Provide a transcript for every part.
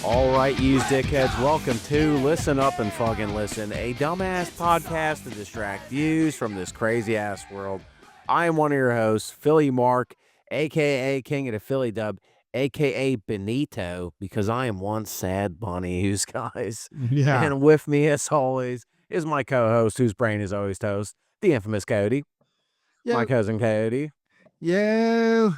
All right, you dickheads, welcome to Listen Up and Fuggin' Listen, a dumbass podcast to distract yous from this crazy-ass world. I am one of your hosts, Philly Mark, a.k.a. King of the Philly Dub, a.k.a. Benito, because I am one sad bunny, who's guys. Yeah. And with me, as always, is my co-host, whose brain is always toast, the infamous Cody, my Yo. cousin Cody, Yo.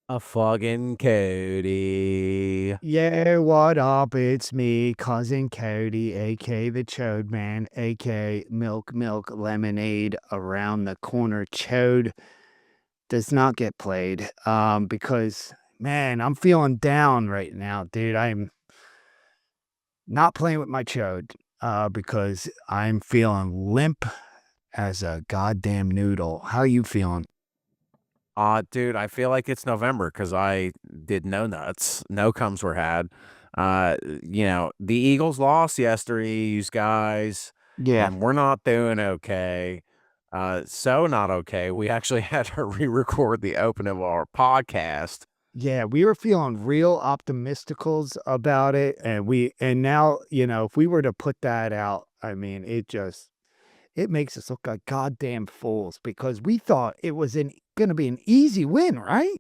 a fucking Cody. Yeah, what up? It's me, cousin Cody, aka the Chode Man, aka Milk Lemonade around the corner. Chode does not get played. Because man, I'm feeling down right now, dude. I'm not playing with my Chode. Because I'm feeling limp as a goddamn noodle. How you feeling? Dude, I feel like it's November because I did no nuts. No comes were had. The Eagles lost yesterday, you guys, Yeah. and we're not doing okay. So not okay. We actually had to re-record the open of our podcast. Yeah, we were feeling real optimisticals about it, and now, if we were to put that out, I mean, it makes us look like goddamn fools because we thought it was gonna be an easy win, right?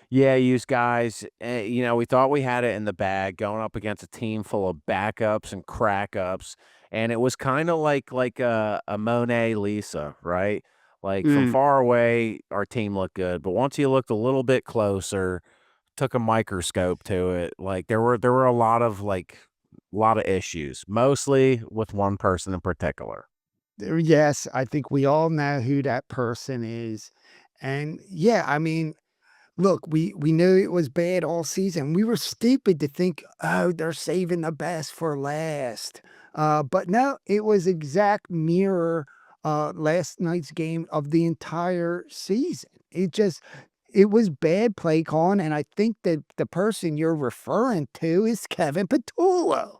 Yeah, you guys, we thought we had it in the bag going up against a team full of backups and crack-ups, and it was kind of like a Monet Lisa, right? Like from Mm, far away, our team looked good, but once you looked a little bit closer, took a microscope to it, like there were a lot of issues, mostly with one person in particular. yes, I think we all know who that person is, and yeah, I mean, look, we knew it was bad all season. We were stupid to think, "Oh, they're saving the best for last." But no, it was exact mirror, last night's game of the entire season. It was bad play calling, and I think that the person you're referring to is Kevin Patullo.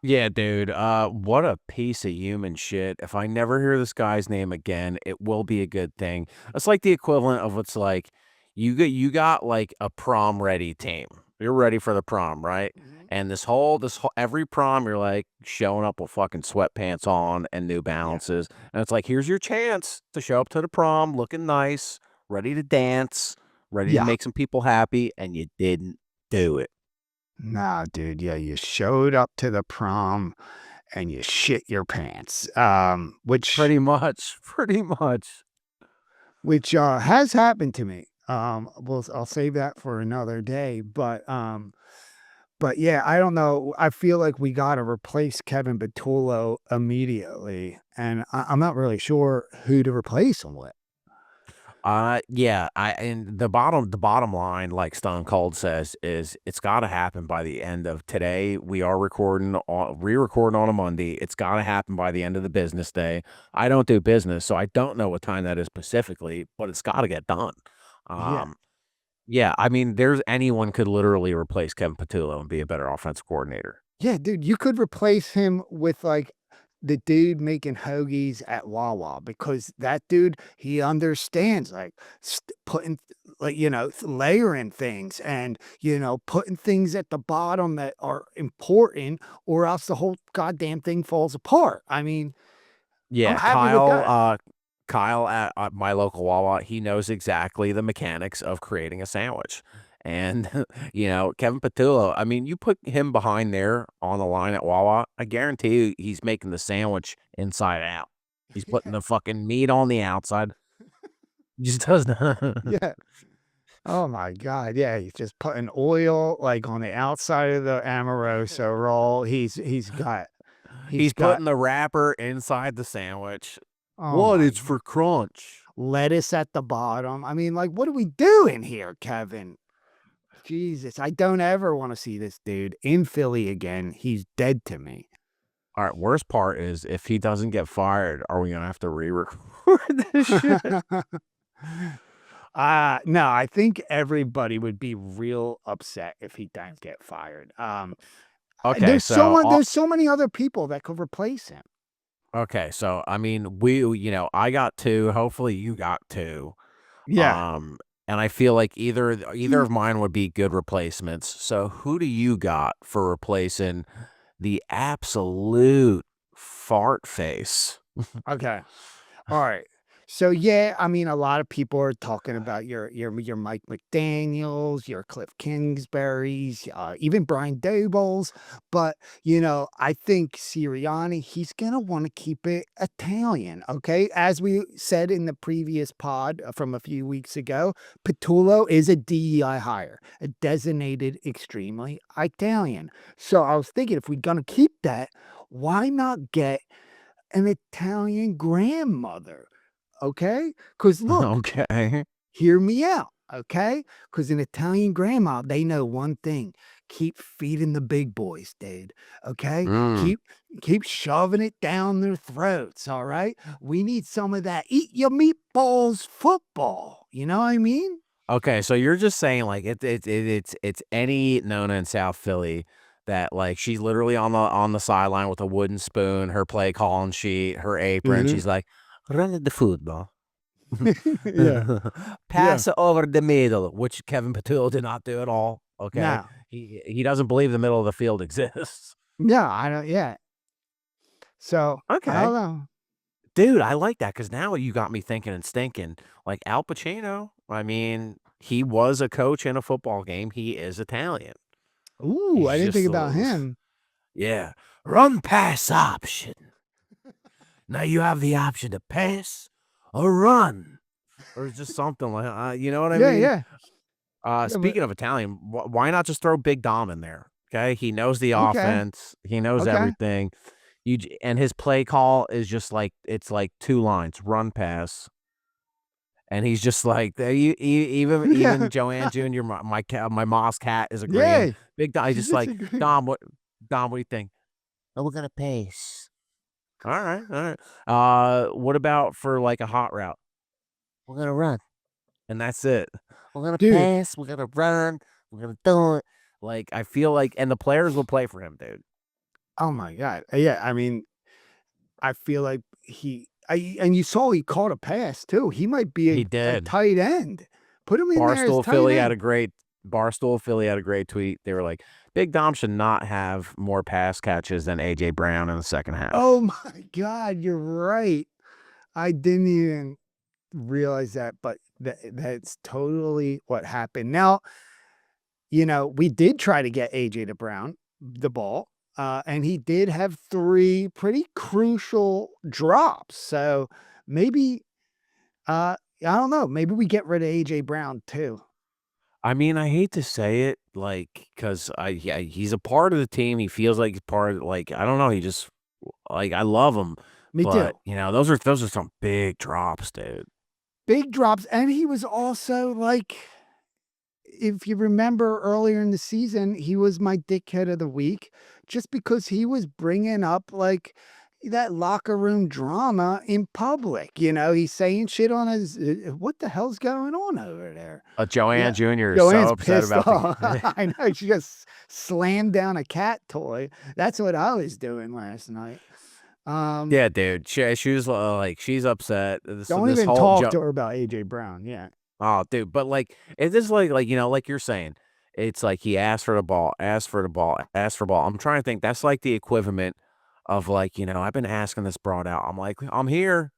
Yeah, dude. What a piece of human shit. If I never hear this guy's name again, it will be a good thing. It's like the equivalent of what's like you got like a prom ready team. You're ready for the prom, right? Mhm. And this whole every prom you're like showing up with fucking sweatpants on and New Yeah. Balances. And it's like, here's your chance to show up to the prom looking nice, ready to dance, ready to Yeah. make some people happy, and you didn't do it. Nah, dude, yeah, you showed up to the prom and you shit your pants, which Pretty much, pretty much. has happened to me. I'll save that for another day, but yeah, I don't know. I feel like we got to replace Kevin Patullo immediately, and I'm not really sure who to replace him with. Yeah, and the bottom line, like Stone Cold says, is it's got to happen by the end of today. We are re-recording on a Monday. It's got to happen by the end of the business day. I don't do business, so I don't know what time that is specifically, but it's got to get done. Yeah, Um, yeah, I mean, there's anyone could literally replace Kevin Patullo and be a better offensive coordinator. yeah, dude, you could replace him with like the dude making hoagies at Wawa because that dude, he understands like putting like layering things and putting things at the bottom that are important or else the whole goddamn thing falls apart. I mean, I'm Yeah, happy with that. Kyle at my local Wawa, he knows exactly the mechanics of creating a sandwich. And, Kevin Patullo, I mean, you put him behind there on the line at Wawa, I guarantee you he's making the sandwich inside out. He's putting the fucking meat on the outside. He just doesn't. Yeah. Oh my god, yeah, he's just putting oil, like, on the outside of the Amoroso roll. He's He's got putting the wrapper inside the sandwich. oh What? my It's for crunch. lettuce at the bottom. I mean, like, what are we doing here, Kevin? Jesus, I don't ever wanna see this dude in Philly again. He's dead to me. All right, worst part is if he doesn't get fired, are we gonna have to re-record this shit? No, I think everybody would be real upset if he don't get fired. Okay, so There's so many other people that could replace him. I mean, I got two, hopefully you got two. Yeah. Um, and I feel like either of mine would be good replacements. So who do you got for replacing the absolute fart face? Okay. All right. So yeah, I mean, a lot of people are talking about your Mike McDaniels, your Cliff Kingsburys, even Brian Daboll's. But I think Sirianni, he's gonna want to keep it Italian. Okay, as we said in the previous pod from a few weeks ago, Patullo is a DEI hire, a designated extremely Italian. So I was thinking, if we're gonna keep that, why not get an Italian grandmother, okay? Because look, Okay. hear me out, okay? Because an Italian grandma, they know one thing: keep feeding the big boys, dude. Okay, Mm. keep shoving it down their throats. All right, we need some of that. Eat your meatballs, football. You know what I mean? Okay, so you're just saying like it's any Nona in South Philly that like she's literally on the sideline with a wooden spoon, her play calling sheet, her apron. Mhm. She's like, run the football. Yeah, yeah. Pass it over the middle, which Kevin Patullo did not do at all. Okay, Now, he doesn't believe the middle of the field exists. yeah, I don't. Yeah. So I Okay, don't know. dude, I like that because now you got me thinking and stinking. Like Al Pacino, I mean, he was a coach in a football game. He is Italian. Ooh, I He's didn't think just about him. yeah, run pass option. Now you have the option to pass or run, or just something like you know what I Yeah, mean? yeah. Yeah, but Speaking of Italian, why not just throw Big Dom in there? Okay, he knows the okay, offense, he knows okay. everything. And his play call is just like it's like 2 lines, run pass, and he's just like even Yeah. Joanne Jr. My mom's cat is agreeing. Yeah, Big Dom, he's she's just like disagreeing. Dom, what do you think? Oh, we're gonna pace. All right. What about for like a hot route? We're gonna run, and that's it. We're gonna Dude, pass. We're gonna run. We're gonna do it. Like I feel like, and the players will play for him, dude. oh my god. Yeah, I mean, I feel like and you saw he caught a pass too. He might be He a did. tight end. Put him in there as tight end. Barstool Philly had a great tweet. They were like, Big Dom should not have more pass catches than AJ Brown in the second Oh half. my god, you're right. I didn't even realize that, but that's totally what happened. Now, we did try to get AJ to Brown the ball, and he did have 3 pretty crucial drops. So maybe, I don't know, maybe we get rid of AJ Brown too. I mean, I hate to say it, like, cause yeah, he's a part of the team. He feels like he's part of like I don't know. He just like I love him, Me but too. those are some big drops, dude. Big drops, and he was also like, if you remember earlier in the season, he was my dickhead of the week just because he was bringing up like that locker room drama in public. He's saying shit on his, what the hell's going on over there? Joanne Yeah. Jr. is so Joanne's upset pissed about the. off. I know. She just slammed down a cat toy. That's what I was doing last night. Um, Yeah, dude. She was like, she's upset. don't This even whole talk to her about AJ Brown. Yeah. Oh, dude, but like, it's just like like you're saying, it's like he asked for the ball, asked for the ball, asked for ball. I'm trying to think. That's like the equivalent of like I've been asking this broad out. I'm like, I'm here.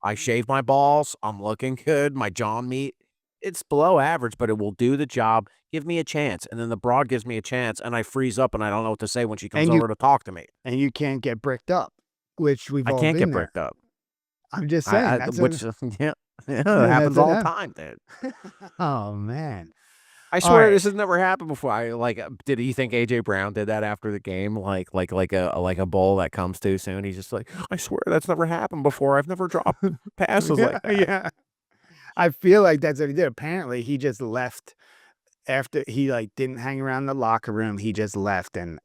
I shave my balls. I'm looking good. My jaw meat, it's below average, but it will do the job. Give me a chance. And then the broad gives me a chance, and I freeze up, and I don't know what to say when she comes And you over to talk to me. and you can't get bricked up, which we've I all can't been get there. bricked up. I'm just saying that's what Which yeah, yeah, it that's happens what all the happened. time, dude. Oh man. I All swear right. this has never happened before. Did he think AJ Brown did that after the game? Like a bowl that comes too soon. He's just like, I swear that's never happened before. I've never dropped passes Yeah, like that. yeah. I feel like that's what he did. Apparently, he just left after he like didn't hang around the locker room. He just left, and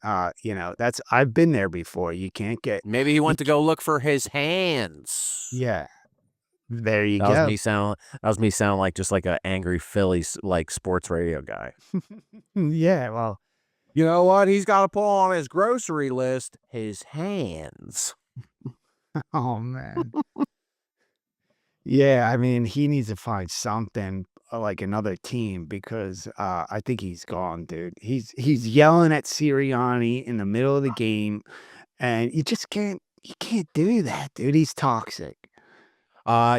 that's I've been there before. You can't get Maybe he you went to go look for his hands. yeah. There you go. That was me sound like just like an angry Phillies like sports radio guy. Yeah. Well. You know what? He's got to pull on his grocery list his hands. Oh man. Yeah. I mean, he needs to find something. like another team because I think he's gone, dude. He's yelling at Sirianni in the middle of the game, and you can't do that, dude. He's toxic.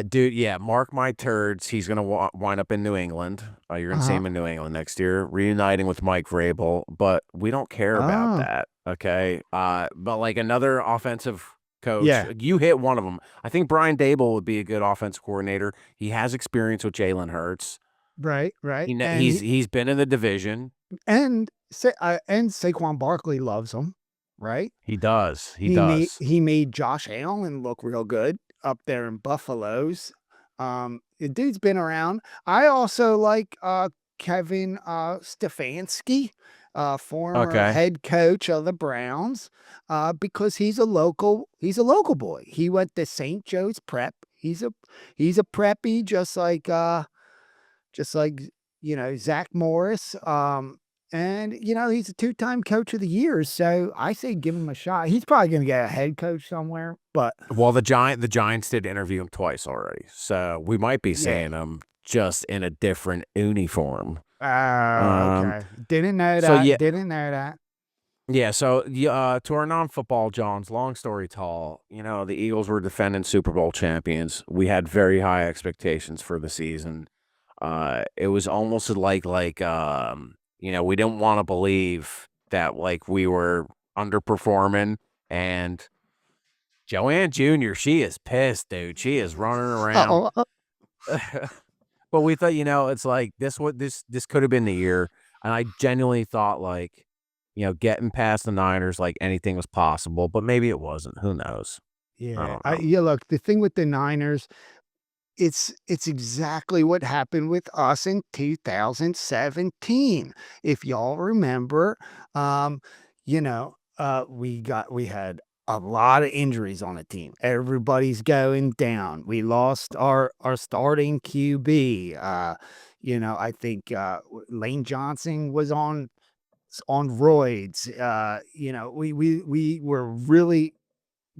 Dude, yeah, mark my turds. He's gonna wind up in New England. You're gonna see Uh-huh. him in New England next year, reuniting with Mike Vrabel. But we don't care about Oh, that, okay? But like another offensive coach, yeah. you hit one of them. I think Brian Dable would be a good offensive coordinator. He has experience with Jalen Hurts. Right, right. He's been in the division. And Saquon Barkley loves him, right? He does. He does. He made Josh Allen look real good up there in Buffalo's. The dude's been around. I also like Kevin Stefanski, former Okay. head coach of the Browns, because he's a local boy. He went to St. Joe's Prep. He's a preppy just like, Zach Morris. And he's a two-time coach of the year, so I say give him a shot. He's probably going to get a head coach somewhere, but Well, the Giants did interview him twice already, so we might be yeah. seeing him just in a different uniform. Oh, Um, okay. Didn't know so that. yeah, Didn't know that. yeah. So to our non-football Johns, long story tall, the Eagles were defending Super Bowl champions. We had very high expectations for the season. It was almost we didn't want to believe that like we were underperforming, and Joanne Jr., she is pissed, dude. She is running around. Uh-oh. But we thought, it's like this could have been the year. And I genuinely thought like, getting past the Niners, like anything was possible, but maybe it wasn't. Who knows? I Yeah. don't know. Yeah, look, the thing with the Niners, it's exactly what happened with us in 2017. If y'all remember, um, we had a lot of injuries on the team. Everybody's going down. We lost our starting QB. I think Lane Johnson was on roids. We were really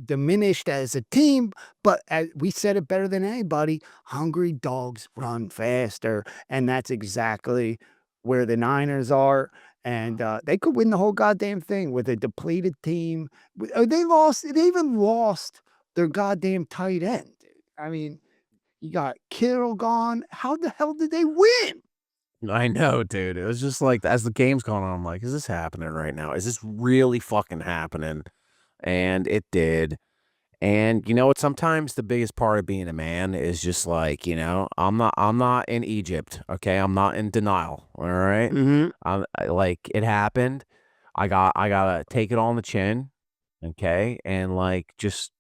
diminished as a team, but as we said it better than anybody, hungry dogs run faster, and that's exactly where the Niners are. And they could win the whole goddamn thing with a depleted team. They even lost their goddamn tight end. I mean, you got Kittle gone. How the hell did they win? I know, dude. It was just like as the game's going on, I'm like, is this happening right now? Is this really fucking happening? And it did. And you know what? Sometimes the biggest part of being a man is just like, I'm not in Egypt. Okay. I'm not in denial. All right. Hmm. Like it happened. I gotta take it on the chin. Okay. And like just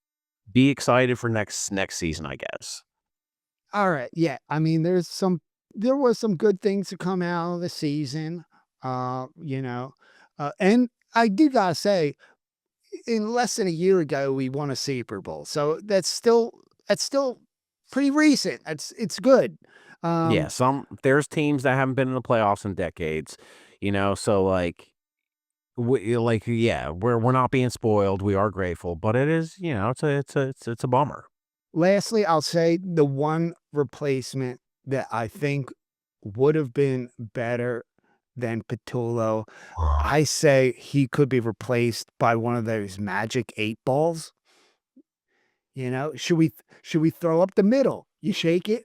be excited for next season, I guess. All right. Yeah. I mean, there was some good things to come out of the season. Uh, you know, and I do gotta say, in less than a year ago, we won a Super Bowl. So that's still pretty recent. It's good. Yeah. Um, There's teams that haven't been in the playoffs in decades, so like, yeah, we're not being spoiled. We are grateful, but it is, it's a bummer. Lastly, I'll say the one replacement that I think would have been better than Patullo, I say he could be replaced by one of those magic 8 balls. Should we throw up the middle? You shake it,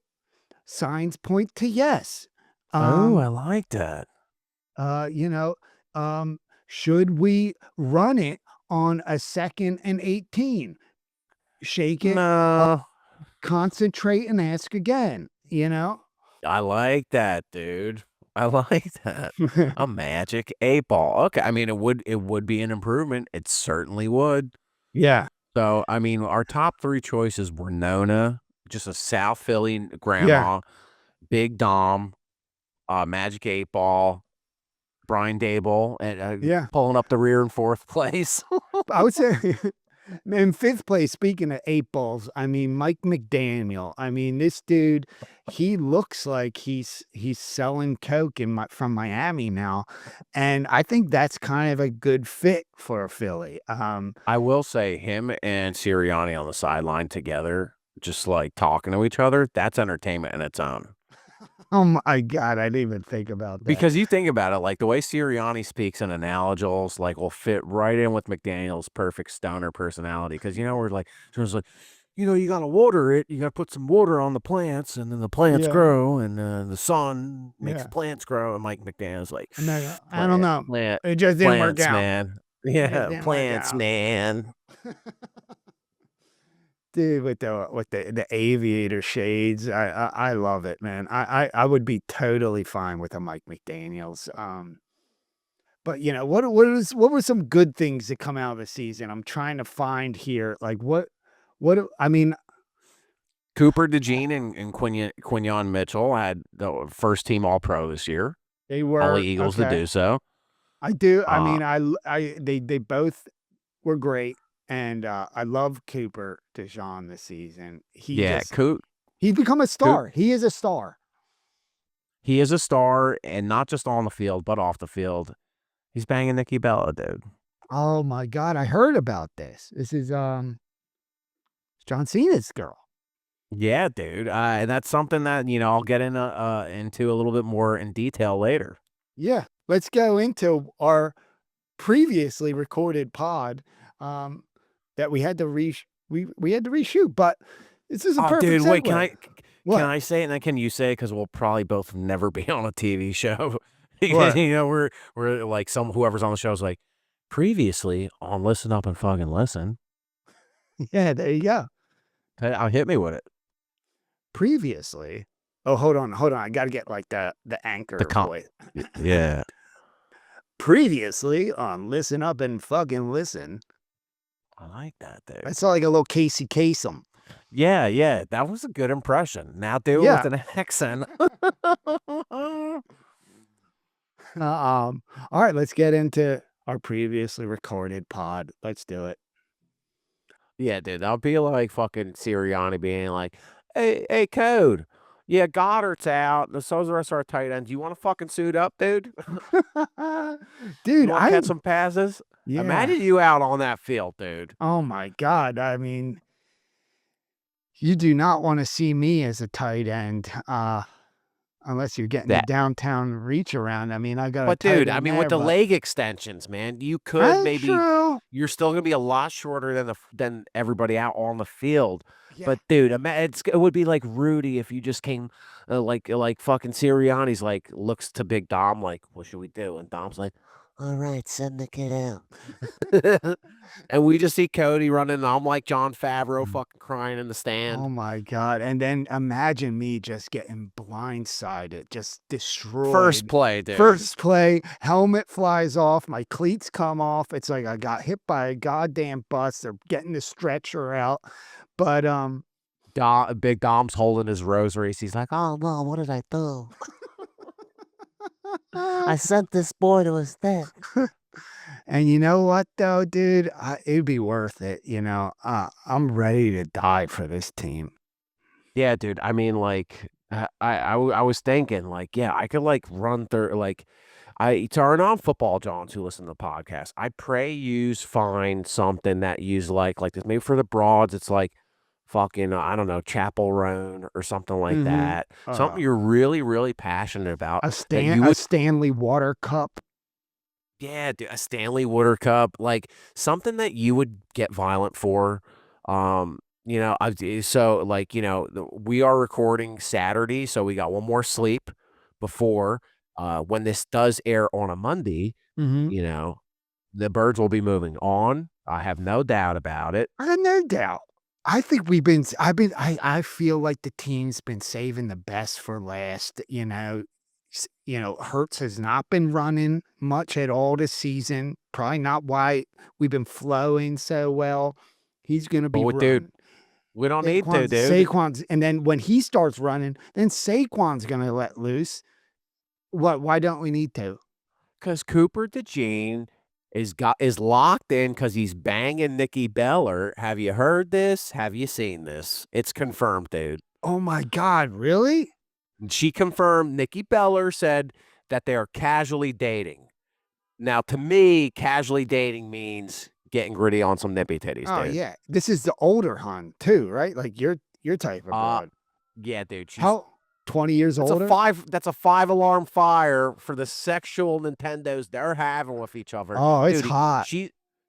signs point to yes. Oh, Um, I like that. uh, you know, should we run it on a 2nd and 18? Shake it, No. concentrate and ask again. I like that, dude. I like that. A magic 8 ball. Okay, I mean, it would be an improvement. It certainly would. Yeah, So, I mean, our top 3 choices were Nona, just a South Philly yeah, grandma, Big Dom, magic 8 ball, Brian Dable, and, yeah. pulling up the rear in 4th place. I would say in 5th place, speaking of 8 balls, I mean, Mike McDaniel. I mean, this dude, he looks like he's selling coke from Miami now, and I think that's kind of a good fit for Philly. I will say him and Sirianni on the sideline together, just, like, talking to each other, that's entertainment in its own. Oh my god, I didn't even think about that. Because you think about it, like, the way Sirianni speaks in analogies, like, will fit right in with McDaniel's perfect stoner personality. Because we're like so it's like, "You gotta water it, you gotta put some water on the plants, and then the plants Yeah, grow, and, the sun makes the yeah. plants grow," and Mike McDaniel's like, And then I don't "Plant know. plant It just didn't work plants, out. man." It Yeah, didn't work "Plants, out. man." Dude, with the aviator shades, I love it, man. I would be totally fine with a Mike McDaniel's. But what were some good things that come out of the season? I'm trying to find here, like I mean, Cooper DeJean and Quinyon Mitchell had the first team All-Pro this year. they Only were Eagles to okay. do so. I do. I Uh, mean, they both were great, and I love Cooper DeJean this season. yeah, Coop He's become a Coop star. He is a star. he is a star, and not just on the field, but off the field. He's banging Nikki Bella, dude. Oh my god, I heard about this. This is John Cena's girl. Yeah, dude, and that's something that, I'll get into a little bit more in detail later. Yeah, let's go into our previously recorded pod um, that we had to we had to reshoot, but this is a Oh, perfect dude, wait, segue. can What? I say it, and then can you say it? Because 'Cause we'll probably both never be on a TV show. What? We're like whoever's on the show is like, "Previously on Listen Up and Fucking Listen." Yeah, there you go. Hit me with it. Previously. Oh, hold on. I got to get like the The anchor com voice. Yeah. Previously on Listen Up and Fucking Listen. I like that, I dude. saw like a little Casey Kasem. Yeah, yeah, that was a good impression. Now do it with Yeah. an accent. All right, let's get into our previously recorded pod. Let's do it. Yeah, dude, I'll be like fucking Sirianni being like, "Hey, Code, yeah, Goddard's out, and so's the rest of our tight ends. You wanna fucking suit up, dude? You Dude, wanna catch some passes?" yeah. Imagine you out on that field, dude. Oh my god. I mean, you do not want to see me as a tight end, unless you're getting the That downtown reach around. I mean, I got a But, tight dude, I end mean, with there, the but leg extensions, man, you could that's maybe true. you're still gonna be a lot shorter than everybody out on the field. Yeah. But, dude, it would be like Rudy if you just came, like fucking Sirianni's like, looks to Big Dom like, "What should we do?" And Dom's like, "Alright, send the kid out." And we just see Cody running, and I'm like John Favreau Mm. fucking crying in the stand. Oh my god. And then imagine me just getting blindsided, just First destroyed. play, dude. First play, helmet flies off, my cleats come off. It's like I got hit by a goddamn bus. They're getting the stretcher out. But Big Dom's holding his rosaries. He's like, "Oh, no, what did I do? I sent this boy to his death." and you know what though, dude? It'd be worth it, I'm ready to die for this team. Yeah, dude. I mean, like, I was thinking, like, yeah, I could like run through, like, to our non-football Johns who listen to the podcast, I pray yous find something that yous like this. Maybe for the broads, it's like fucking, I don't know, Chapel Roan or something like Mhm. that. Uh, Something you're really, really passionate about that you a would, Stanley Water Cup. yeah, dude, a Stanley Water Cup, like something that you would get violent for. So like, we are recording Saturday, so we got one more sleep before when this does air on a Monday, Mhm. you know, the birds will be moving on. I have no doubt about it. I have no doubt. I think we've been I feel like the team's been saving the best for last. Hurts has not been running much at all this season. Probably not why we've been flowing so well. He's gonna But be dude, running. we don't need to, dude. Saquon's and then when he starts running, then Saquon's gonna let loose. Why don't we need to? Because Cooper DeJean is locked in because he's banging Nikki Beller. Have you heard this? Have you seen this? It's confirmed, dude. Oh my god, really? And she confirmed Nikki Beller said that they are casually dating. Now, to me, casually dating means getting gritty on some nippy titties, Oh dude. yeah. This is the older hun too, right? Like your type of Uh, broad. yeah, dude. She's How? 20 years That's a older? that's a 5 alarm fire for the sexual Nintendos they're having with each other. Oh, it's Dude, hot.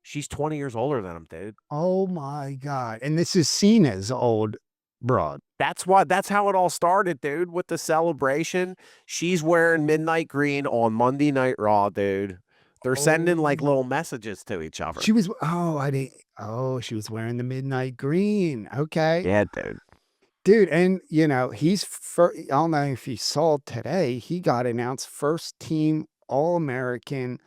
she's 20 years older than him, dude. Oh my god, and this is Cena's old broad. That's how it all started, dude, with the celebration. She's wearing midnight green on Monday Night Raw, dude. They're sending like Oh. little messages to each other. She was I didn't she was wearing the midnight green, okay. Yeah, dude. Dude, and, you know, I don't know if you saw today, he got announced first team All-American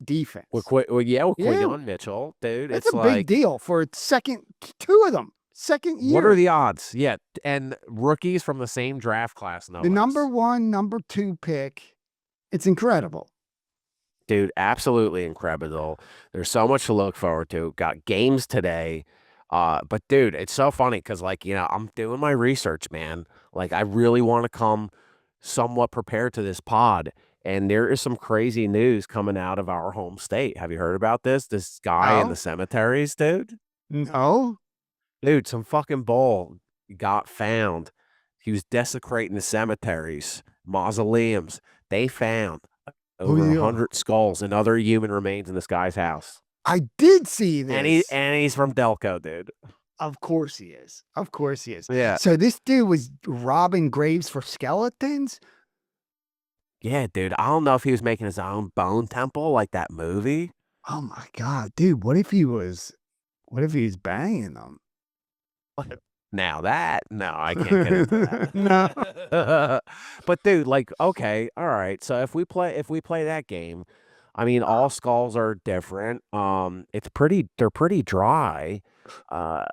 defense. Yeah, with Yeah, Quinyon Mitchell, dude. that's It's a big like, deal for a second 2 of them, second what are year. the odds? Yeah, and rookies from the same draft class, no The number less. 1, number 2 pick, it's incredible. Dude, absolutely incredible. There's so much to look forward to. Got games today. But dude, it's so funny because like, I'm doing my research, man. Like I really want to come somewhat prepared to this pod. And there is some crazy news coming out of our home state. Have you heard about this? This guy in the Oh, cemeteries, dude? no? Dude, some fucking bull got found. He was desecrating the cemeteries, mausoleums. They found Oh, over a yeah. 100 skulls and other human remains in this guy's house. I did see And he this. and he's from Delco, dude. Of course he is. Of course he is. Yeah. So this dude was robbing graves for skeletons? Yeah, dude. I don't know if he was making his own bone temple like that movie. Oh my god, dude, what if he was banging them? Now that no, I can't get into No. that. But dude, like, okay, all right. So if we play that game, I mean, all skulls are different. They're pretty dry. Uh, so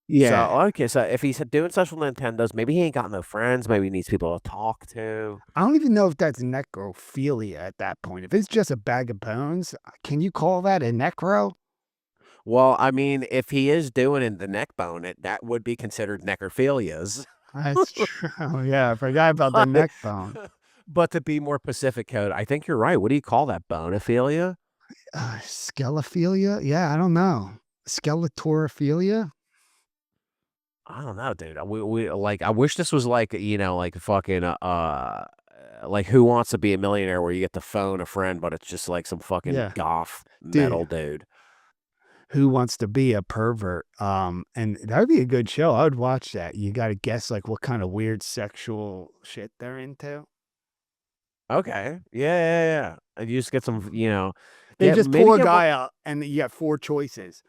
Yeah. okay, so if he's doing stuff with Nintendos, maybe he ain't got no friends. Maybe he needs people to talk to. I don't even know if that's necrophilia at that point. If it's just a bag of bones, can you call that a necro? Well, I mean, if he is doing in the neck bone, that would be considered necrophilias. That's true. Yeah, I forgot about the But neck bone. but to be more Pacific code, I think you're right. What do you call that? Bonophilia? Skelephilia? Yeah, I don't know. Skeletorophilia? I don't know, dude. We like. I wish this was like like fucking like Who Wants to Be a Millionaire, where you get to phone a friend, but it's just like some fucking Yeah. goth Dude, metal dude. who wants to be a pervert? And that would be a good show. I would watch that. You got to guess like what kind of weird sexual shit they're into. Okay, yeah. And you just get some, They get just maybe pull a get one, guy out and you got 4 choices.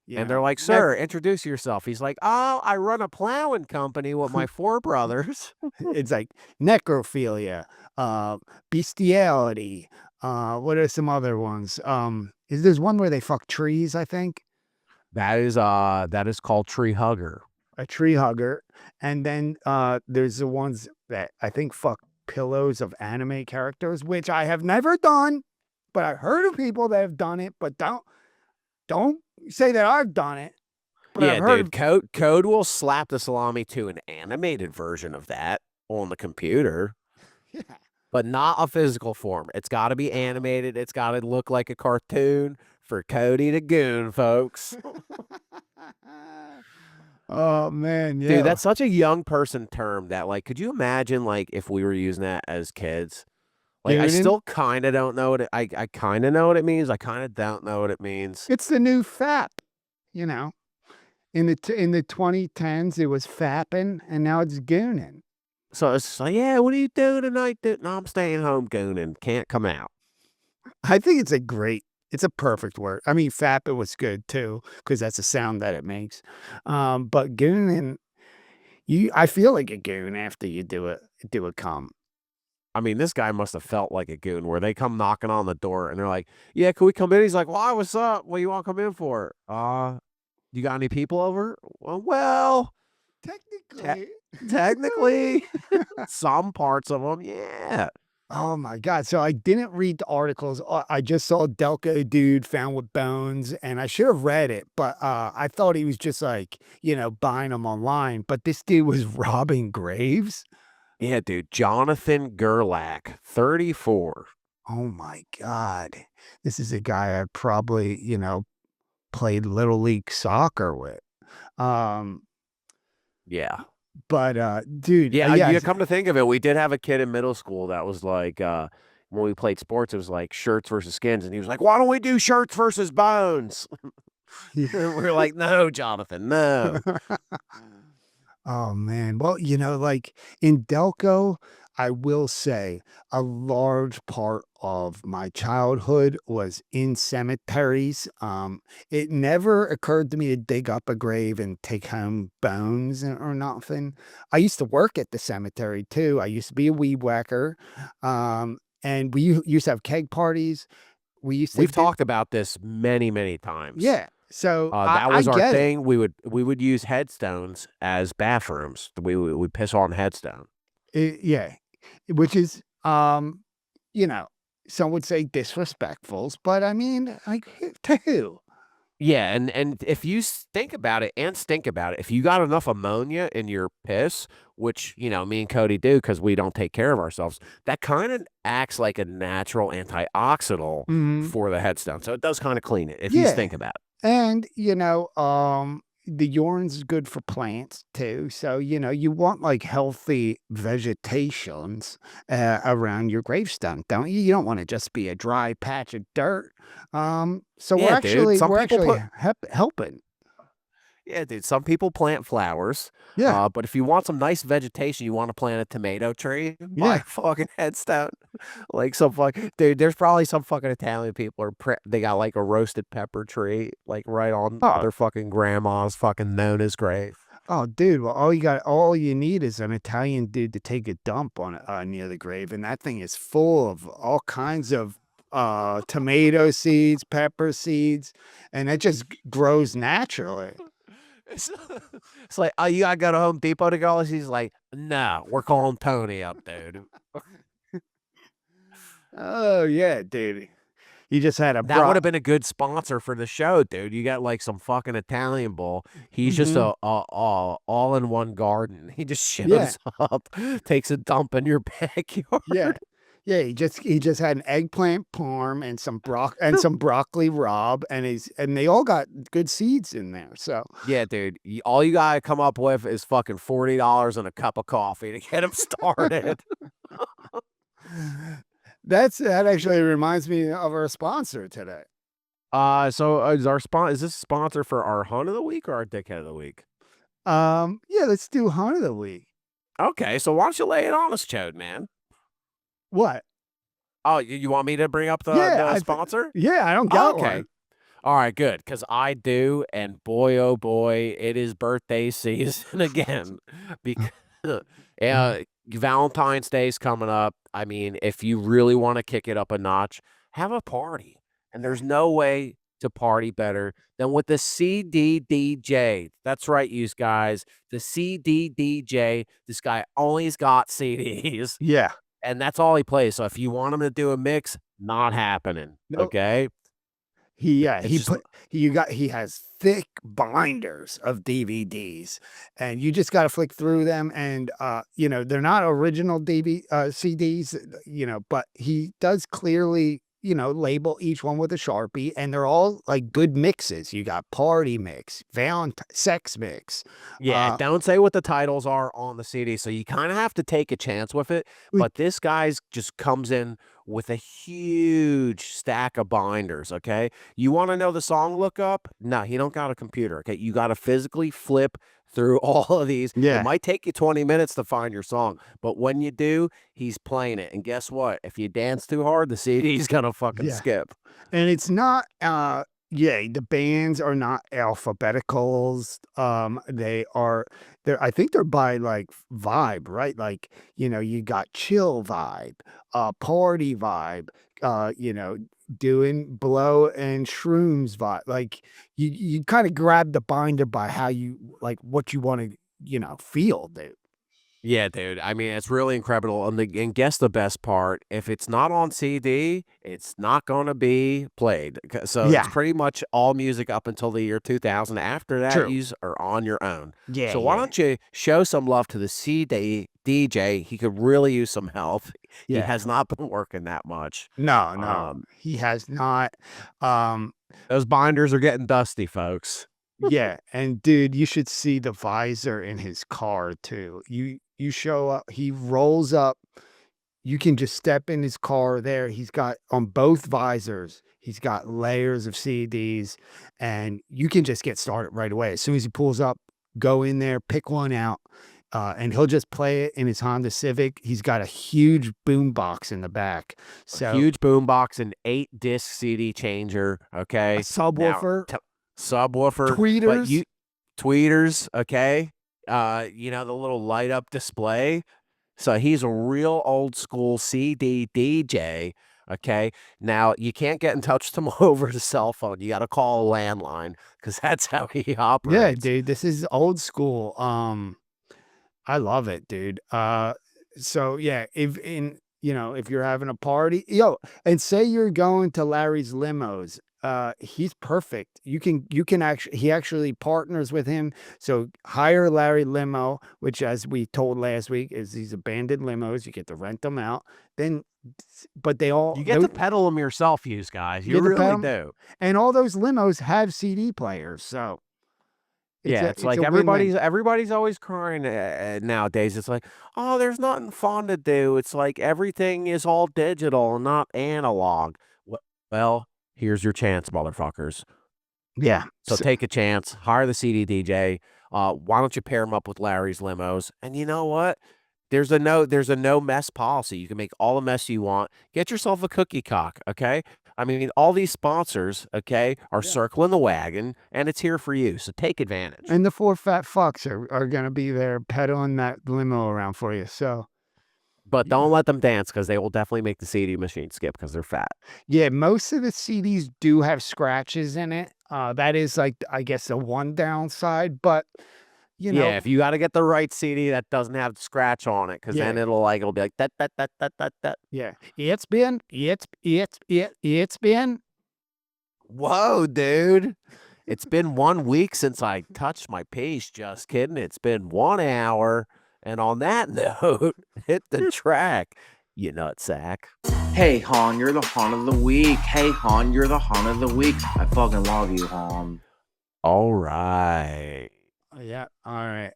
You and they're know, like, "Sir, introduce yourself." He's like, "Oh, I run a plowing company with my 4 brothers." it's like necrophilia, bestiality. What are some other ones? Is there's one where they fuck trees, I think, That is called tree hugger. a tree hugger, and then there's the ones that I think fuck pillows of anime characters, which I have never done, but I've heard of people that have done it. But don't say that I've done it. But I've Yeah, heard dude. of Code will slap the salami to an animated version of that on the computer, yeah. but not a physical form. It's got to be animated. It's got to look like a cartoon for Cody the Goon, folks. Oh man, Dude, yeah. that's such a young person term that, like, could you imagine, like, if we were using that as kids? Like, I Goonin. still kind of don't know I kind of know what it means. I kind of don't know what it means. It's the new fap, you know. In the 2010s, it was fapping, and now it's gooning. So it's like, yeah, what do you do tonight? Dude? No, I'm staying home gooning. Can't come out. I think it's a perfect word. I mean, fap it was good too, because that's the sound that it makes. But gooning, I feel like a goon after you do a cum. I mean, this guy must have felt like a goon where they come knocking on the door and they're like, yeah, can we come in? He's like, why, what's up? What do you want to come in for? You got any people over? Well, te- Technically. technically, some parts of them, yeah. Oh my god, so I didn't read the articles, I just saw Delco dude found with bones, and I should have read it, but, I thought he was just, like, buying them online, but this dude was robbing graves? Yeah, dude. Jonathan Gerlach, 34. Oh my god. This is a guy I probably, played little league soccer with. Um, Yeah. But, dude, Yeah, yeah, you come to think of it, we did have a kid in middle school that was like, when we played sports, it was like shirts versus skins, and he was like, "Why don't we do shirts versus bones?" And we were like, "No, Jonathan, no." Oh man. Well, like in Delco, I will say a large part of my childhood was in cemeteries. It never occurred to me to dig up a grave and take home bones or nothing. I used to work at the cemetery too. I used to be a weed whacker. And we used to have keg parties. We used to We've do, talked about this many, many times. yeah. So That I was our get it. thing. We would use headstones as bathrooms. We piss on headstone. Yeah, which is, you know, some would say disrespectfuls, but I mean, like, to who? Yeah, and if you think about it and stink about it, if you got enough ammonia in your piss, which, me and Cody do because we don't take care of ourselves, that kind of acts like a natural antioxidant Mhm. for the headstone. So it does kind of clean it if you Yeah, think about it. and, the urine's good for plants too, so, you want, like, healthy vegetations, around your gravestone, don't you? You don't wanna just be a dry patch of dirt, so we're Yeah, dude. actually Some we're people actually put helping. Yeah, dude. Some people plant flowers, Yeah, but if you want some nice vegetation, you want to plant a tomato tree, buy yeah, a fucking headstone. Like some fuck, dude. There's probably some fucking Italian people they got like a roasted pepper tree, like right on oh their fucking grandma's fucking Nona's grave. Oh, dude, well, all you need is an Italian dude to take a dump on near the grave, and that thing is full of all kinds of tomato seeds, pepper seeds, and it just grows naturally. It's, it's like, oh, you gotta go to Home Depot to go. He's like, no, we're calling Tony up, dude. Oh yeah, dude. You just had a That would bro. have been a good sponsor for the show, dude. You got like some fucking Italian bull. He's just Hmm. a all-in-one garden. He just Yeah, shows up, takes a dump in your yeah, backyard. yeah. He just had an eggplant parm and some broccoli rabe, and they all got good seeds in there. So Yeah, dude. All you gotta come up with is fucking $40 and a cup of coffee to get him started. that actually reminds me of our sponsor today. So is this a sponsor for our hunt of the week or our dickhead of the week? Yeah, let's do hunt of the week. Okay, so why don't you lay it on us, Chode, man? What? Oh, you want me to bring up the Yeah, the sponsor? yeah, I don't Oh, got okay. one. All right, good, because I do, and boy, oh boy, it is birthday season again. Because Valentine's Day's coming up. I mean, if you really want to kick it up a notch, have a party. And there's no way to party better than with the CDDJ. That's right, you guys. The CDDJ. This guy always got CDs, Yeah. and that's all he plays. So if you want him to do a mix, not happening. No, Okay. It's he just put he has thick binders of DVDs, and you just gotta flick through them, and, they're not original CDs, but he does clearly, label each one with a Sharpie, and they're all, like, good mixes. You got party mix, sex mix, Yeah, uh don't say what the titles are on the CD, so you kinda have to take a chance with it, we but this guy's just comes in with a huge stack of binders, okay? You wanna know the song lookup? No, he don't got a computer, okay? You gotta physically flip through all of these. It Yeah, might take you 20 minutes to find your song, but when you do, he's playing it, and guess what? If you dance too hard, the CD's gonna fucking yeah. skip. And it's not, yeah, the bands are not alphabeticals. I think they're by like vibe, right? Like, you got chill vibe, party vibe, doing blow and shrooms vibe. Like you kind of grab the binder by how you like what you want to, feel, dude. Yeah, dude. I mean, it's really incredible. And guess the best part, if it's not on CD, it's not going to be played. So it's Yeah, pretty much all music up until the year 2000. After that, true. you are on your own. Yeah, So why yeah, don't you show some love to the CD DJ? He could really use some help. He yeah. has not been working that much. No, no, Um, he has not. Um, those binders are getting dusty, folks. Yeah, and dude, you should see the visor in his car too. You show up, he rolls up, you can just step in his car there. He's got on both visors, he's got layers of CDs, and you can just get started right away. As soon as he pulls up, go in there, pick one out, and he'll just play it in his Honda Civic. He's got a huge boom box in the back. A So huge boombox, an 8-disc CD changer, a okay? Now, subwoofer, subwoofer, but tweeters. tweeters, okay? The little light up display. So he's a real old school CD DJ, okay? Now, you can't get in touch with him over the cell phone. You gotta call a landline because that's how he Yeah, operates. dude, this is old school. I love it, dude. So yeah, if you're having a party, and say you're going to Larry's limos, he's perfect. You can actually he actually partners with him. So hire Larry Limo, which as we told last week is these abandoned limos. You get to rent them out. Then, but they all You get to pedal them yourself, use guys. you You get to pay really 'em, do. and all those limos have CD players. So it's Yeah, a it's it's like a win-win. everybody's always crying nowadays. It's like, oh, there's nothing fun to do. It's like everything is all digital and not analog. Well, here's your chance, motherfuckers. Yeah. So take a chance, hire the CD DJ. Why don't you pair him up with Larry's limos? And you know what? There's a no mess policy. You can make all the mess you want. Get yourself a cookie cock, okay? I mean, all these sponsors, okay, are Yeah. circling the wagon, and it's here for you. So take advantage. And the 4 fat fucks are gonna be there pedaling that limo around for you, so But yeah. don't let them dance because they will definitely make the CD machine skip because 'cause they're fat. Yeah, most of the CDs do have scratches in it, that is, like, I guess, the one downside, but, you Yeah, know if you gotta get the right CD that doesn't have the scratch on it, because yeah, then it'll be like, that that that that that that. yeah. It's been Whoa, dude. It's been 1 week since I touched my piece, just kidding, it's been 1 hour, and on that note, hit the track, you nutsack. Hey, Han, you're the Han of the week. Hey, Han, you're the Han of the week. I fucking love you, Han. Alright. yeah, alright,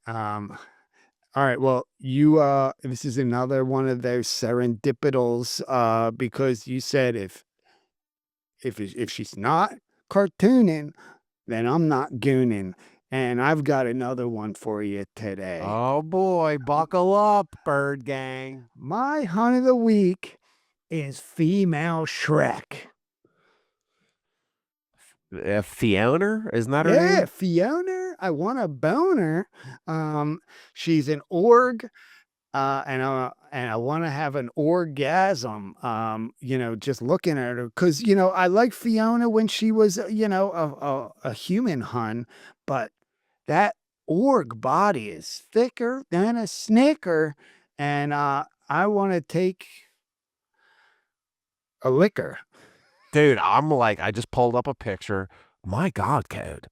well, this is another one of those serendipitals, because you said if she's not cartooning, then I'm not gooning. And I've got another one for you today. Oh boy, buckle up, bird gang. My hunt of the week is female Shrek. Fiona? Isn't that her Yeah, name? Fiona. I want a boner. She's an org, and I want to have an orgasm. Just looking at her because I like Fiona when she was a human hun, but that org body is thicker than a snicker, and I want to take a liquor. Dude, I'm like, I just pulled up a picture. My God, Code.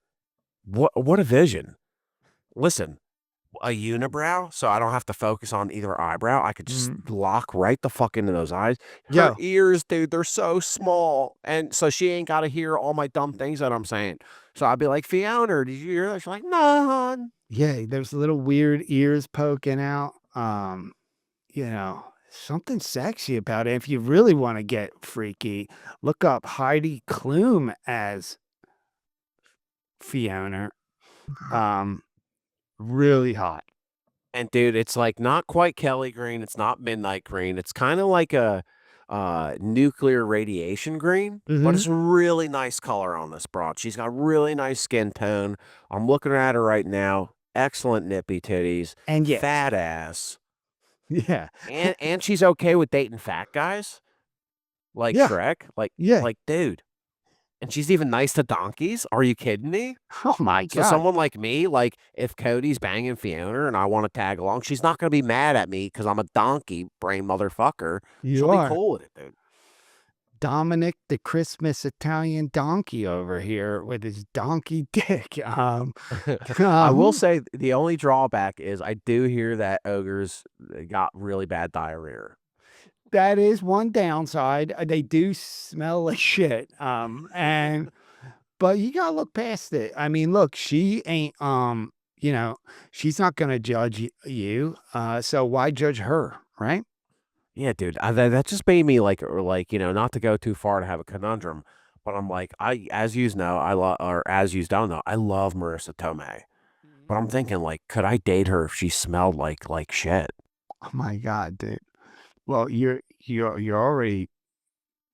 What a vision. Listen, a unibrow, so I don't have to focus on either eyebrow. I could just lock right the fuck into those eyes. Her Yo, ears, dude, they're so small. And so she ain't got to hear all my dumb things that I'm saying. So I'd be like, Fiona, did you hear that? She's like, no, hon. yeah, there's little weird ears poking out. Something sexy about it. If you really want to get freaky, look up Heidi Klum as Fiona. Um, really hot. And dude, it's like not quite Kelly green. It's not midnight green. It's kind of like a nuclear radiation green, but Hmm. it's a really nice color on this broad. She's got really nice skin tone. I'm looking at her right now. Excellent nippy titties, And yes, fat ass, yeah, and she's okay with dating fat guys like yeah, Shrek. Like yeah. like dude, and she's even nice to donkeys. Are you kidding me? Oh my So God, someone like me, like if Cody's banging Fiona and I want to tag along, she's not gonna be mad at me because I'm a donkey brain motherfucker. She'll you be are cool with it, dude. Dominic the Christmas Italian donkey over here with his donkey dick. I will Um, say the only drawback is I do hear that ogres got really bad diarrhea. that is one downside. They do smell like shit. And but you gotta look past it. I mean, look, she ain't you know, she's not gonna judge you. So why judge her, right? Yeah, dude, that just made me like, not to go too far to have a conundrum, but I'm like, as you know, or as you don't know, I love Marissa Tomei, but I'm thinking like, could I date her if she smelled like shit? Oh my God, dude. Well, you're already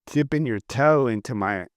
dipping your toe into my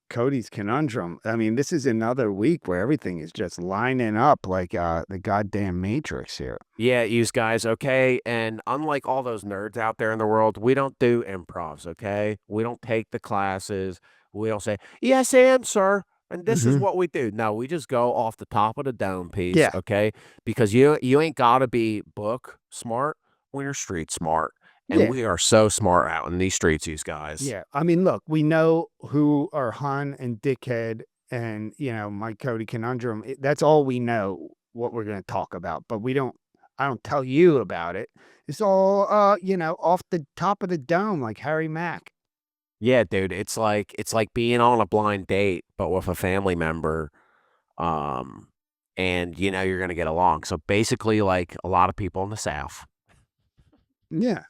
Cody's conundrum. I mean, this is another week where everything is just lining up like the goddamn Matrix here. Yeah, you guys, okay? And unlike all those nerds out there in the world, we don't do improvs, okay? We don't take the classes. We don't say, yes, and sir. And this is Hmm. what we do. No, we just go off the top of the dome piece, Yeah. okay? Because you ain't gotta be book smart when you're street smart. And Yeah. we are so smart out in these streets, these guys. Yeah. I mean, look, we know who are Hun and Dickhead and, my Cody conundrum. That's all we know what we're going to talk about, but I don't tell you about it. It's all, off the top of the dome, like Harry Mack. Yeah, dude, it's like being on a blind date, but with a family member. Um, and you're gonna get along. So basically, like a lot of people in the South. Yeah.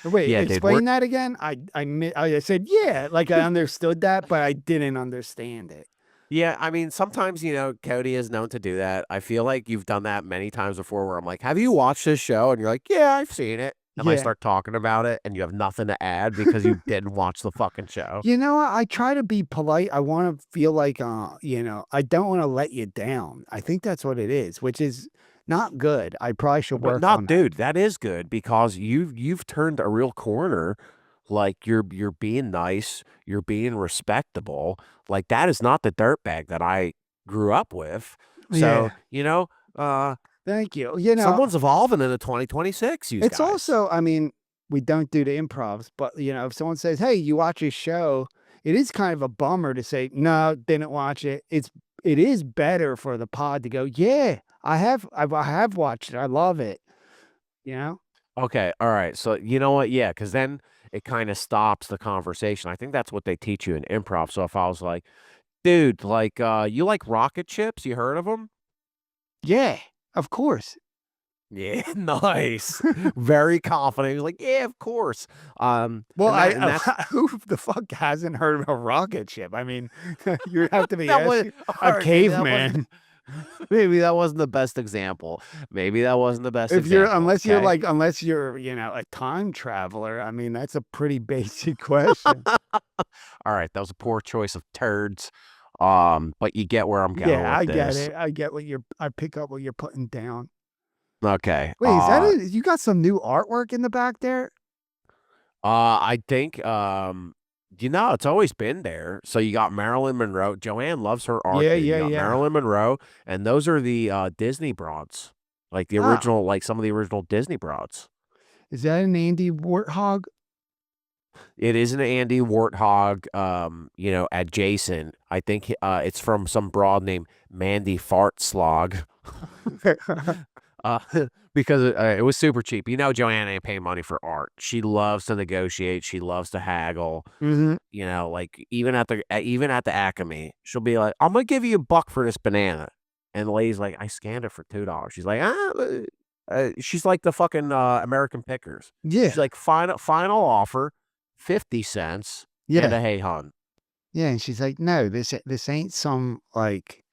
Wait, Yeah, dude, we're explain that again. I said, yeah, like I understood that, but I didn't understand it. yeah, I mean, sometimes, Cody is known to do that. I feel like you've done that many times before where I'm like, have you watched this show? And you're like, yeah, I've seen it. And I Yeah. start talking about it and you have nothing to add because you didn't watch the fucking show. You know what? I try to be polite. I want to feel like, I don't want to let you down. I think that's what it is, which is not good. I probably should But work not, on that. dude, that is good because you've turned a real corner. Like you're being nice, you're being respectable. Like that is not the dirtbag that I grew up with. So, Yeah. uh Thank you. someone's evolving into 2026, you It's guys. also, I mean, we don't do the improvs, but if someone says, "Hey, you watch his show," it is kind of a bummer to say, "No, didn't watch it." It is better for the pod to go, "Yeah, I have watched it. I love it." You know? Okay, all right. So you know what? Yeah, because then it kind of stops the conversation. I think that's what they teach you in improv. So if I was like, dude, like, you like rocket chips? You heard of them? Yeah, of course. Yeah, nice. Very confident. He's like, yeah, of course. Well, And that's who the fuck hasn't heard of a rocket ship? I mean, you have to be that was asking all a right. Maybe that wasn't. caveman. Maybe that wasn't the best example. Maybe that wasn't the best If you're example. Okay. unless you're, a time traveler, I mean, that's a pretty basic question. All right, that was a poor choice of turds. But you get where I'm going Yeah, with I get this. it. I pick up what you're putting down. Okay. Wait, is that it? You got some new artwork in the back there? I think it's always been there. So you got Marilyn Monroe. Joanne loves her art, Yeah, dude. You yeah, got yeah. Marilyn Monroe, and those are the Disney broads. Like the Oh, original, like some of the original Disney broads. is that an Andy Warthog? It is an Andy Warthog, adjacent. I think it's from some broad named Mandy Fartslog. Uh, because it was super cheap. Joanne ain't paying money for art. She loves to negotiate. She loves to haggle. Mhm. Like even at the Acme, she'll be like, "I'm gonna give you $1 for this banana," and the lady's like, "I scanned it for $2." She's like, she's like the fucking American Pickers. Yeah, She's like, final offer, 50 cents, and yeah, a hey hun. yeah, and she's like, "No, this ain't some, like,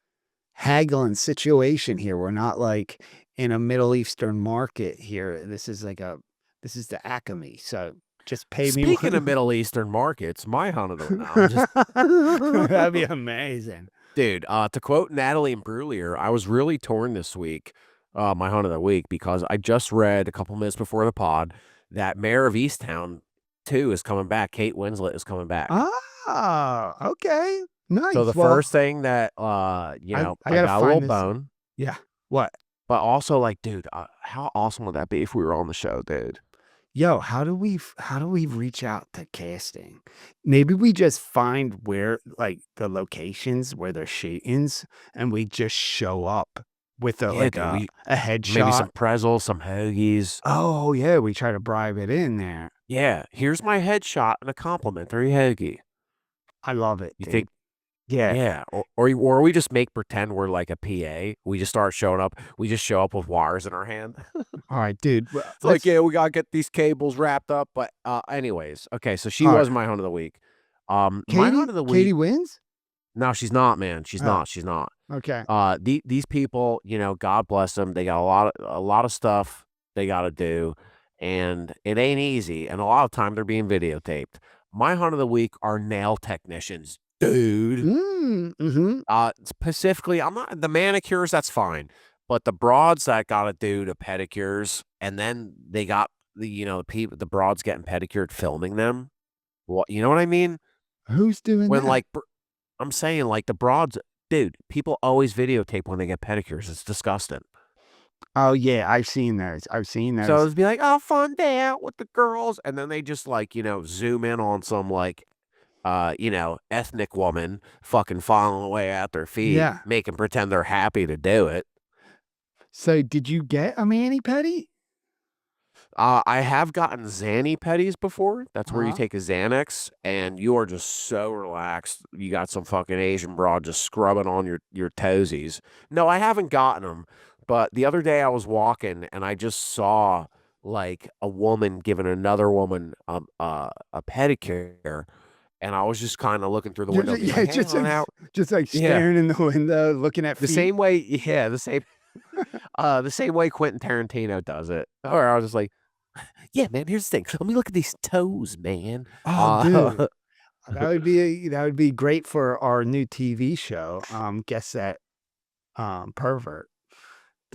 haggling situation here. We're not, like, in a Middle Eastern market here. This is the Acme, so just pay me Speaking of what." Middle Eastern markets, my hun of the no, I'm just That'd be amazing. dude, to quote Natalie Imbruglia, I was really torn this week, my hunt of the week, because I just read a couple minutes before the pod that Mayor of Easttown 2 is coming back. Kate Winslet is coming back. Ah, okay. So the Nice. Well, first thing that, I I gotta got a little find this. bone, Yeah. What? but also like, dude, how awesome would that be if we were on the show, dude? Yo, how do we reach out to casting? Maybe we just find where, like, the locations where they're shootings, and we just show up with Yeah, dude, a maybe headshot. some pretzels, some hoagies. Oh, yeah, we try to bribe it in there. Yeah, here's my headshot and a complimentary hoagie. I love it, You dude. think? Yeah. Yeah, or we just make pretend we're like a PA. We just start showing up. We just show up with wires in our hand. All right, dude. Well, It's like, yeah, we gotta get these cables wrapped up. But anyways, okay. So she all right. was my hunt of the week. My hunt Katie. of the Katie week. wins. No, she's not, man. She's Oh, not. She's not. okay. These people, you know, God bless them. They got a lot of stuff they got to do, and it ain't easy. And a lot of time they're being videotaped. My hunt of the week are nail technicians, dude. Mm-hmm. Specifically, I'm not the manicures. That's fine, but the broads that got to do the pedicures, and then they got the broads getting pedicured, filming them. What you know what I mean? Who's doing When that? I'm saying like the broads, dude, people always videotape when they get pedicures. It's disgusting. Oh yeah, I've seen those. I've seen So those. it'd be like, oh, fun day out with the girls. And then they just like, zoom in on some like, ethnic woman fucking falling away at their feet, Yeah. making pretend they're happy to do it. So did you get a mani-pedi? I have gotten Xanny petties before. That's where you Uh-huh. take a Xanax and you are just so relaxed. You got some fucking Asian broad just scrubbing on your toesies. No, I haven't gotten them, but the other day I was walking and I just saw like a woman giving another woman a pedicure, and I was just kind of looking through the window, being Yeah, like, "Hey, hon, how-" just like Yeah, staring in the window, looking at the feet. same way, yeah, the same way Quentin Tarantino does it. Or I was just like, yeah, man, here's the thing. Let me look at these toes, man. Oh, dude. That would be great for our new TV show. Guess that pervert.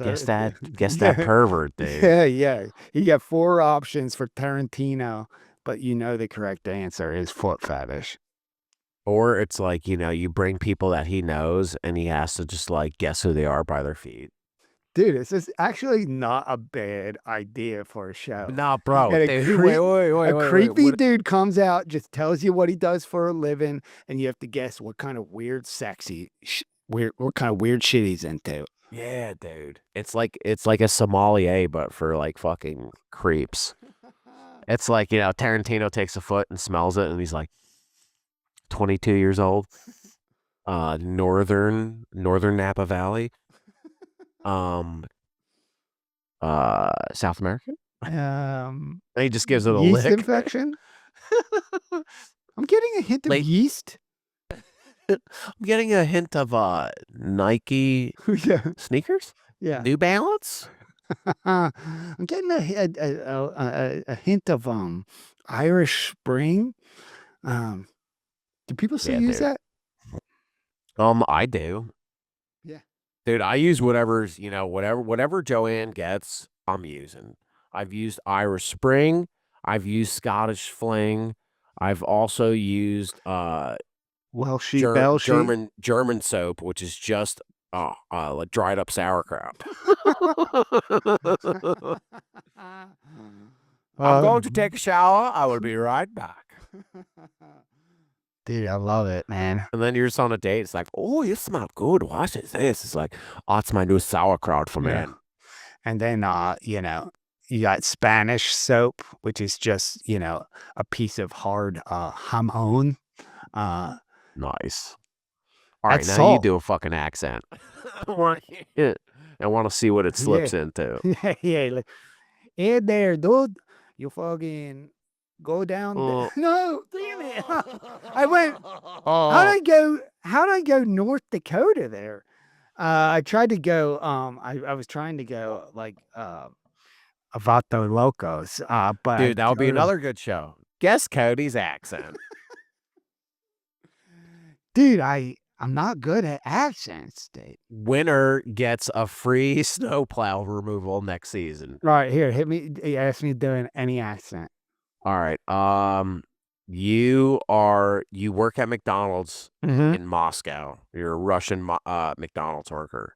guess The- that pervert, dude. yeah, yeah. You got 4 options for Tarantino, but you know the correct answer is foot fetish. Or it's like, you bring people that he knows and he has to just like guess who they are by their feet. Dude, this is actually not a bad idea for a show. Nah, bro. And a Dude, creep- wait, A creepy dude comes out, just tells you what he does for a living, and you have to guess what kind of weird, what kind of weird shit he's into. Yeah, dude. It's like a sommelier, but for like fucking creeps. It's like, Tarantino takes a foot and smells it and he's like 22 years old. Northern Napa Valley. South American? And he just gives it a Yeast lick. infection. I'm getting a hint of Late- yeast. I'm getting a hint of Nike yeah, sneakers? yeah. New Balance? I'm getting a hint of Irish Spring. Do people still Yeah, use dude. that? I do. Yeah. Dude, I use whatever's, whatever Joanne gets, I'm using. I've used Irish Spring. I've used Scottish Fling. I've also used Welshie, Belshie. German soap, which is just like dried up sauerkraut. I'm going to take a shower. I will be right back. Dude, I love it, man. And then you're just on a date. It's like, oh, you smell good. What is this? It's like, oh, it's my new sauerkraut for Yeah. man. And then, you got Spanish soap, which is just, a piece of hard jamon. Nice. All right, That's now you salt. do a fucking accent. I want to see what it slips into. yeah, like, hey there, dude. You fucking go down. Oh. No, damn it. I went. Oh, How'd I go North Dakota there? I tried to go. I was trying to go like Avato Locos. But dude, that would be another good show. Guess Cody's accent. dude. I'm not good at accents, dude. Winner gets a free snowplow removal next season. Right here, hit me. Ask me doing any accent. All right. You work at McDonald's in Moscow. You're a Russian McDonald's worker.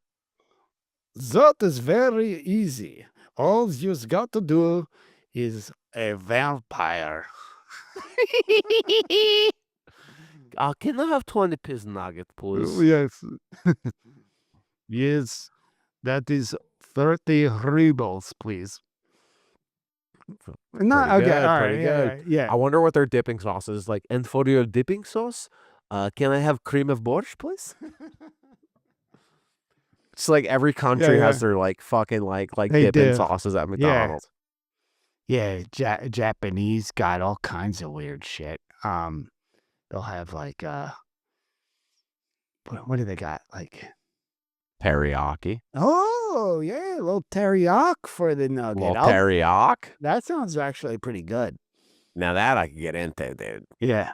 That is very easy. All you've got to do is a vampire. Can I have 20 piece nuggets, please? Yes. yes. That is 30 rubles, please. No, Pretty okay, good, all right, pretty yeah, good. right, yeah. I wonder what their dipping sauce is like. And for your dipping sauce, Can I have cream of borscht, please? It's like every country Yeah, has their like fucking like they dipping do. sauces at Yeah. McDonald's. Yeah, Japanese got all kinds of weird shit. They'll have like what do they got? Like Teriyaki. oh yeah, a little teriyaki for the nugget. Little teriyaki. That sounds actually pretty good. Now that I can get into, dude. Yeah.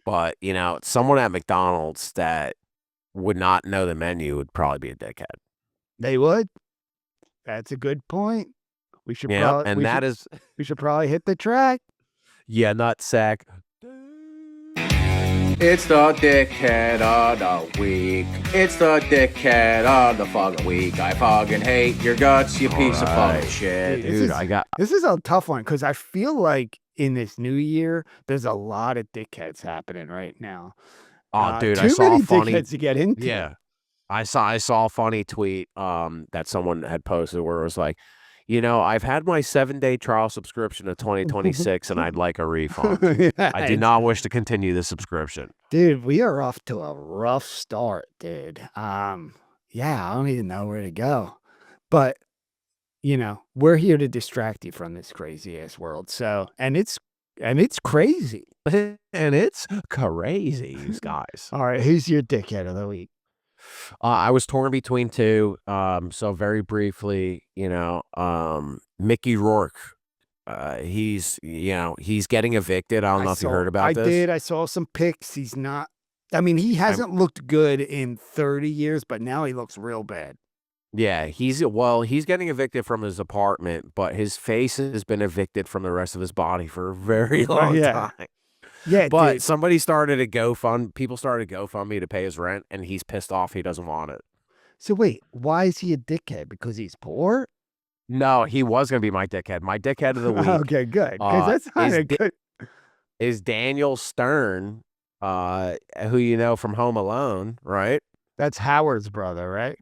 But you know, someone at McDonald's that would not know the menu would probably be a dickhead. They would. That's a good point. We should Yeah, probably and that is we should probably hit the track. yeah, nutsack. It's the dickhead of the week. It's the dickhead of the fucking week. I fucking hate your guts, you piece of Alright. fucking shit. Dude, I got This is a tough one because I feel like in this new year, there's a lot of dickheads happening right now. oh dude, too I saw many a funny dickheads to get into. yeah. I saw a funny tweet that someone had posted where it was like, you know, I've had my 7-day trial subscription of 2026 and I'd like a refund. I do not wish to continue this subscription. Dude, we are off to a rough start, dude. Yeah, I don't even know where to go. But, you know, we're here to distract you from this crazy ass world. So, and it's crazy. And it's crazy, these guys. All right, who's your dickhead of the week? I was torn between two. So very briefly, you know, Mickey Rourke. He's getting evicted. I don't know if you heard about this. I did. I saw some pics. He's not. I mean, he hasn't looked good in 30 years, but now he looks real bad. Yeah, he's getting evicted from his apartment, but his face has been evicted from the rest of his body for a very long time. Yeah, But dude. people started a GoFundMe to pay his rent, and he's pissed off. He doesn't want it. So wait, why is he a dickhead? Because he's poor? No, he was gonna be my dickhead. My dickhead of the week. Okay, good. Because that's kind of good. Is Daniel Stern, who you know from Home Alone, right? That's Howard's brother, right?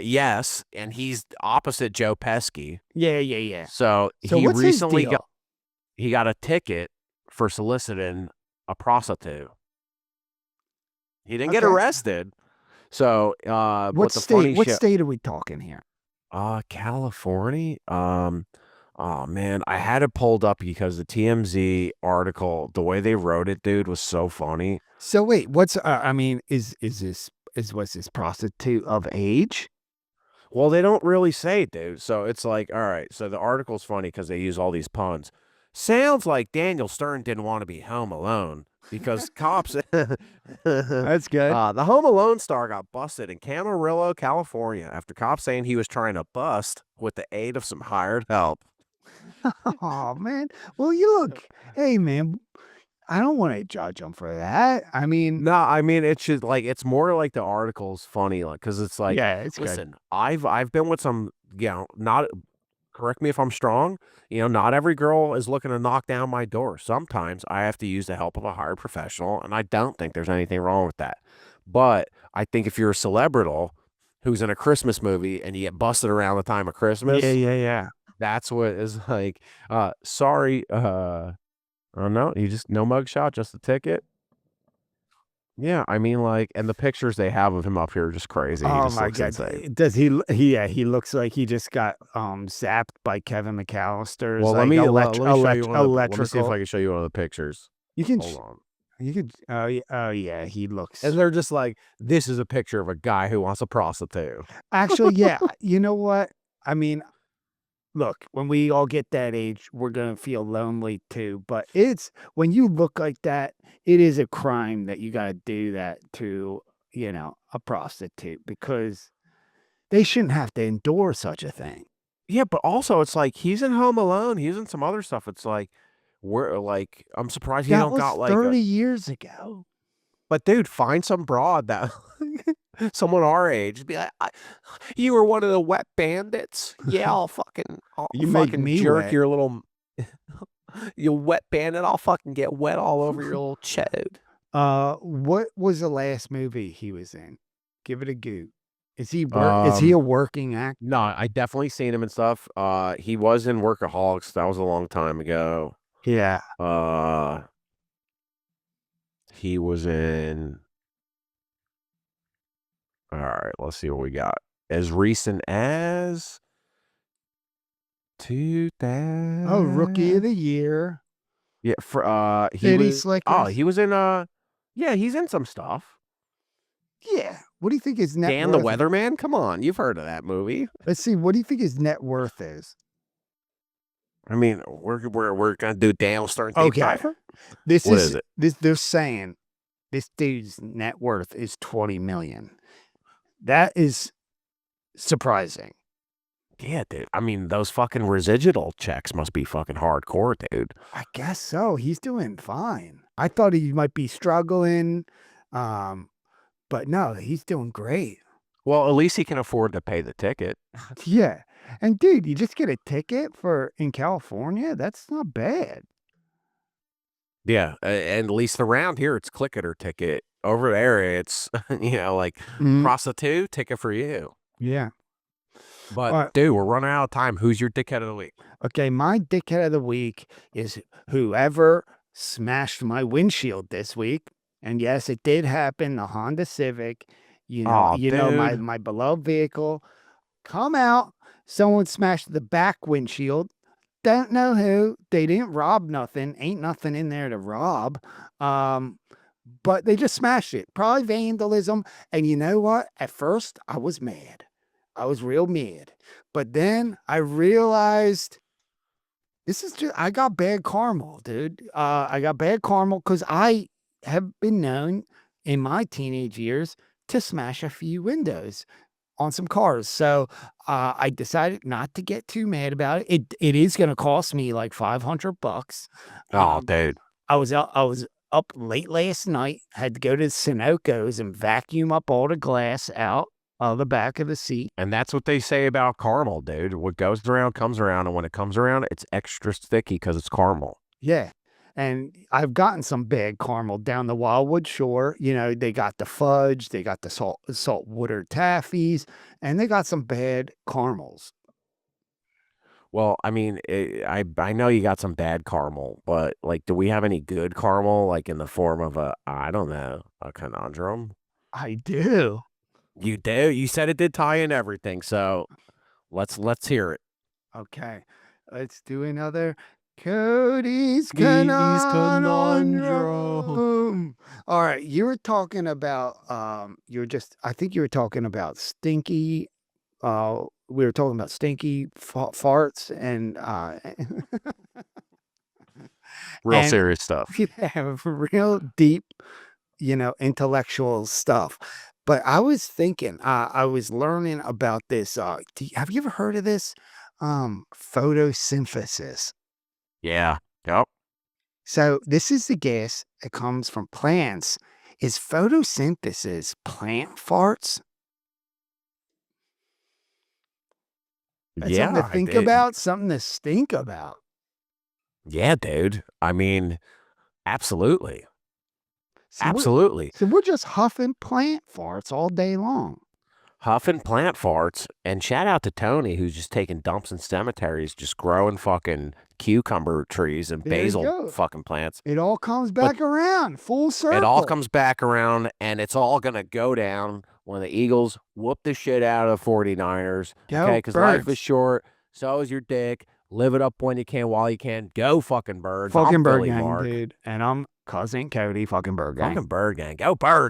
Yes, and he's opposite Joe Pesci. Yeah. So he what's his recently deal? got a ticket for soliciting a prostitute. He didn't get Okay. arrested. So What state are we talking here? California. Oh man, I had it pulled up because the TMZ article, the way they wrote it, dude, was so funny. So wait, what's I mean, was this prostitute of age? Well, they don't really say, dude. So it's like, all right. So the article's funny because they use all these puns. Sounds like Daniel Stern didn't want to be home alone because cops. That's good. The Home Alone star got busted in Camarillo, California, after cops saying he was trying to bust with the aid of some hired help. Oh man. Well, hey man, I don't want to judge him for that. I mean, No, I mean it's just like it's more like the article's funny, like because it's like, yeah, it's good. listen, I've been with some, not. Correct me if I'm strong. Not every girl is looking to knock down my door. Sometimes I have to use the help of a hired professional, and I don't think there's anything wrong with that. But I think if you're a celebrity who's in a Christmas movie and you get busted around the time of Christmas, Yeah. that's what is like. Sorry, oh no, you just no mugshot, just a ticket. Yeah, I mean, like, and the pictures they have of him up here are just crazy. He Oh just my looks God. insane. Does he? Yeah, he looks like he just got zapped by Kevin McAllister's. Well, like, let me show you one. Let me see if electrical. I can show you one of the pictures. You can. Hold on. You could. Oh yeah. He looks. And they're just like, this is a picture of a guy who wants a prostitute. Actually, yeah. You know what? I mean, look, when we all get that age, we're gonna feel lonely too. But when you look like that, it is a crime that you gotta do that to, a prostitute because they shouldn't have to endure such a thing. Yeah, but also it's like he's in Home Alone. He's in some other stuff. It's like I'm surprised he That don't was got like 30 years ago. But dude, find some broad that someone our age be like, you were one of the wet bandits. Yeah, I'll You make me jerk wet. your little you wet bandit. I'll fucking get wet all over your little chode. What was the last movie he was in? Give it a go. Is he a working actor? No, I definitely seen him and stuff. He was in Workaholics. That was a long time ago. Yeah. He was in. All right, let's see what we got. As recent as 2000. Oh, Rookie of the Year. Yeah, he City was. Oh, Slickers. he was in. Yeah, he's in some stuff. Yeah. What do you think his net Dan the worth? Weatherman. Come on, you've heard of that movie. Let's see. What do you think his net worth is? I mean, we're gonna do Dan Stern. Okay. This What is is it? This they're saying this dude's net worth is 20 million. That is surprising. Yeah, dude. I mean, those fucking residual checks must be fucking hardcore, dude. I guess so. He's doing fine. I thought he might be struggling, but no, he's doing great. Well, at least he can afford to pay the ticket. Yeah. And dude, you just get a ticket for in California? That's not bad. Yeah, and at least around here, it's click it or ticket. Over there, it's like prostitute ticket for you. Yeah. But dude, we're running out of time. Who's your dickhead of the week? Okay, my dickhead of the week is whoever smashed my windshield this week. And yes, it did happen. The Honda Civic, Aw, my dude. beloved vehicle. Come out. Someone smashed the back windshield. Don't know who. They didn't rob nothing. Ain't nothing in there to rob. But they just smashed it. Probably vandalism. And you know what? At first, I was mad. I was real mad. But then I realized this is just, I got bad karma, dude. I got bad karma because I have been known in my teenage years to smash a few windows on some cars. So I decided not to get too mad about it. It is going to cost me like $500. Oh, dude. I was up late last night, had to go to Sunoco's and vacuum up all the glass out of the back of the seat. And that's what they say about caramel, dude. What goes around comes around, and when it comes around, it's extra sticky because it's caramel. Yeah. And I've gotten some bad caramel down the Wildwood Shore. They got the fudge, they got the saltwater taffies, and they got some bad caramels. Well, I mean, I know you got some bad caramel, but like, do we have any good caramel, like in the form of I don't know, a conundrum? I do. You do? You said it did tie in everything, so let's hear it. Okay. Let's do another Cody's Conundrum. All right. You were talking about I think you were talking about stinky we were talking about stinky farts and Real serious stuff. you have real deep, intellectual stuff. But I was thinking, I was learning about this. Have you ever heard of this? Photosynthesis. Yeah. Yep. So this is the gas that comes from plants. Is photosynthesis plant farts? That's something to think about, something to stink about. Yeah, dude. I mean, absolutely. So Absolutely. So we're just huffing plant farts all day long. Huffing plant farts. And shout out to Tony, who's just taking dumps in cemeteries, just growing fucking cucumber trees and basil fucking plants. It all comes back around, full circle. It all comes back around, and it's all going to go down when the Eagles whoop the shit out of the 49ers. Okay, because life is short. So is your dick. Live it up when you can, while you can. Go fucking Birds. Fucking Bird Gang, dude. And I'm Cousin Cody, fucking Bird Gang. Fucking Bird Gang. Go Birds.